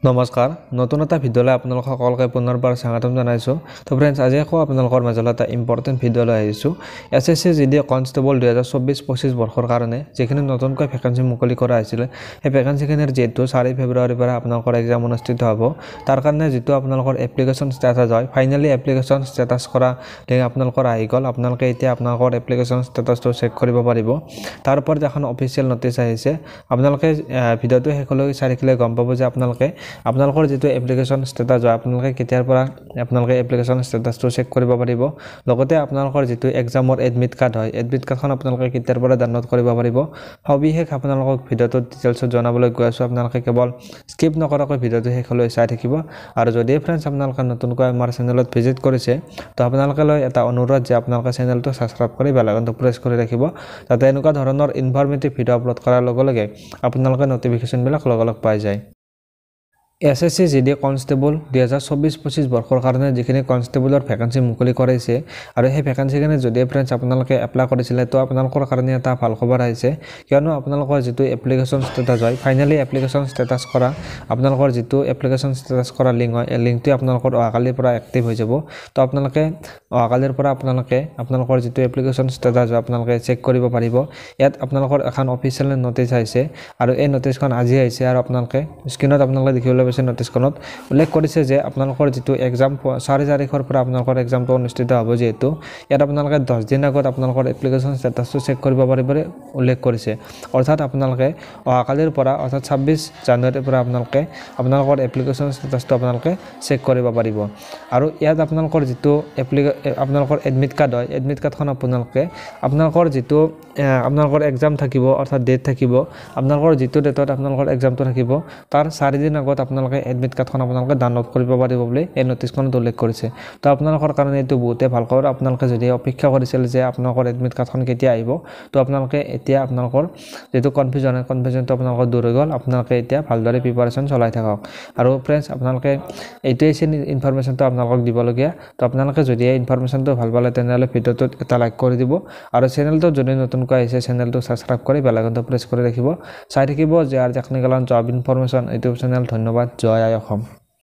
নমস্কাৰ নতুন এটা ভিডিঅ'লৈ আপোনালোক সকলোকে পুনৰবাৰ স্বাগতম জনাইছোঁ তো ফ্ৰেণ্ডছ আজি আকৌ আপোনালোকৰ মাজলৈ এটা ইম্পৰ্টেণ্ট ভিডিঅ' লৈ আহিছোঁ এছএছচি জিডি কনষ্টেবল 2024-25 বৰ্ষৰ কাৰণে যিখিনি নতুনকৈ ভেকেন্সি মুকলি কৰা হৈছিল সেই ভেকেন্সিখিনিৰ যেটো 4 ফেব্ৰুৱাৰীৰ পৰা আপোনালোকৰ এক্সাম অনুষ্ঠিত হ'ব তাৰ কাৰণে যেটো আপোনালোকৰ এপ্লিকেশ্যন ষ্টেটাছ হয় ফাইনালি এপ্লিকেশ্যন ষ্টেটাছ কৰা লিংক আপোনালোকৰ আহি গ'ল আপোনালোকে এতিয়া আপোনালোকৰ এপ্লিকেশ্যন ষ্টেটাছটো চেক কৰিব পাৰিব তাৰ ওপৰত এখন অফিচিয়েল নোটিছ আহিছে আপোনালোকে ভিডিঅ'টো শেষলৈ চাই থাকিলে গম পাব যে আপোনালোকৰ যেটো এপ্লিকেশ্যন ষ্টেটাছ হয় আপোনালোকে কেতিয়াৰ পৰা আপোনালোকে এপ্লিকেশ্যন ষ্টেটাছটো চেক কৰিব পাৰিব লগতে আপোনালোকৰ যেটো এক্সামৰ এডমিট কাৰ্ড হয় এডমিট কাৰ্ডখন আপোনালোকে কেতিয়াৰ পৰা ডাউনলোড কৰিব পাৰিব সবিশেষ আপোনালোকক ভিডিঅ'টো ডিটেইলছত জনাবলৈ গৈ আছোঁ আপোনালোকে কেৱল স্কিপ নকৰাকৈ ভিডিঅ'টো শেষলৈ চাই থাকিব আৰু যদি ফ্ৰেণ্ডছ আপোনালোকে নতুনকৈ আমাৰ চেনেলত ভিজিট কৰিছে তো আপোনালোকে লৈ এটা অনুৰোধ যে আপোনালোকে চেনেলটো সাবস্ক্ৰাইব কৰি বেল আইকনটো প্ৰেছ কৰি ৰাখিব যাতে এনেকুৱা ধৰণৰ ইনফৰমেটিভ ভিডিঅ' আপলোড কৰাৰ লগে লগে আপোনালোকে নটিফিকেশ্যনবিলাক লগে পাই যায় এছএছচি জিডি কনষ্টেবল 2024-25 বৰ্ষৰ কাৰণে যিখিনি কনষ্টেবলৰ ভেকেন্সি মুকলি কৰাইছে আৰু সেই ভেকেন্সিখিনি যদি ফ্ৰেণ্ডছ আপোনালোকে এপ্লাই কৰিছিলে তো আপোনালোকৰ কাৰণে এটা ভাল খবৰ আহিছে কিয়নো আপোনালোকৰ যেটো এপ্লিকেশ্যন ষ্টেটাছ হয় ফাইনালি এপ্লিকেশ্যন ষ্টেটাছ কৰা আপোনালোকৰ যেটো এপ্লিকেশ্যন ষ্টেটাছ কৰা লিংক হয় এই লিংকটো আপোনালোকৰ অহাকালিৰ পৰা এক্টিভ হৈ যাব তো আপোনালোকে অহাকালিৰ পৰা আপোনালোকৰ যেটো এপ্লিকেশ্যন ষ্টেটাছ হয় আপোনালোকে চেক কৰিব পাৰিব ইয়াত আপোনালোকৰ এখন অফিচিয়েল নোটিছ আহিছে আৰু এই নোটিছখন আজি আহিছে আৰু আপোনালোকে স্ক্ৰীনত আপোনালোকে দেখিবলৈ নোটিছখনত উল্লেখ কৰিছে যে আপোনালোকৰ যেটো এক্সাম 4 তাৰিখৰ পৰা আপোনালোকৰ এক্সামটো অনুষ্ঠিত হ'ব যেটো ইয়াত আপোনালোকে 10 দিন আগত আপোনালোকৰ এপ্লিকেশ্যন ষ্টেটাছটো চেক কৰিব পাৰিব উল্লেখ কৰিছে অৰ্থাৎ আপোনালোকে অহাকালিৰ পৰা অৰ্থাৎ 26 জানুৱাৰীৰ পৰা আপোনালোকৰ এপ্লিকেশ্যন ষ্টেটাছটো আপোনালোকে চেক কৰিব পাৰিব আৰু ইয়াত আপোনালোকৰ যেটো আপোনালোকৰ এডমিট কাৰ্ড হয় এডমিট কাৰ্ডখন আপোনালোকৰ যেটো আপোনালোকৰ এক্সাম থাকিব অৰ্থাৎ ডেট থাকিব আপোনালোকৰ যেটো ডেটত আপোনালোকৰ এক্সামটো থাকিব তাৰ 4 দিন আগত আপোনালোকে এডমিট কাৰ্ডখন আপোনালোকে ডাউনলোড কৰিব পাৰিব বুলি এই নোটিছখনত উল্লেখ কৰিছে তো আপোনালোকৰ কাৰণে এইটো বহুতে ভাল খবৰ আপোনালোকে যদি অপেক্ষা কৰিছিল যে আপোনালোকৰ এডমিট কাৰ্ডখন কেতিয়া আহিব তো আপোনালোকে এতিয়া আপোনালোকৰ যেটো কনফিউজনটো আপোনালোকৰ দূৰ হৈ গ'ল আপোনালোকে এতিয়া ভালদৰে প্ৰিপাৰেচন চলাই থাকক আৰু ফ্ৰেণ্ডছ আপোনালোকে এইটোই ইনফৰমেশ্যনটো আপোনালোকক দিবলগীয়া তো আপোনালোকে যদি এই ইনফৰমেশ্যনটো ভাল পালে তেনেহলে ভিডিঅ'টোত এটা লাইক কৰি দিব আৰু চেনেলটো যদি নতুনকৈ আহিছে চেনেলটো সাবস্ক্ৰাইব কৰি বেল আইকনটো প্ৰেছ কৰি ৰাখিব চাই থাকিব যে R technical and job information YouTube channel ধন্যবাদ জয় আই অসম।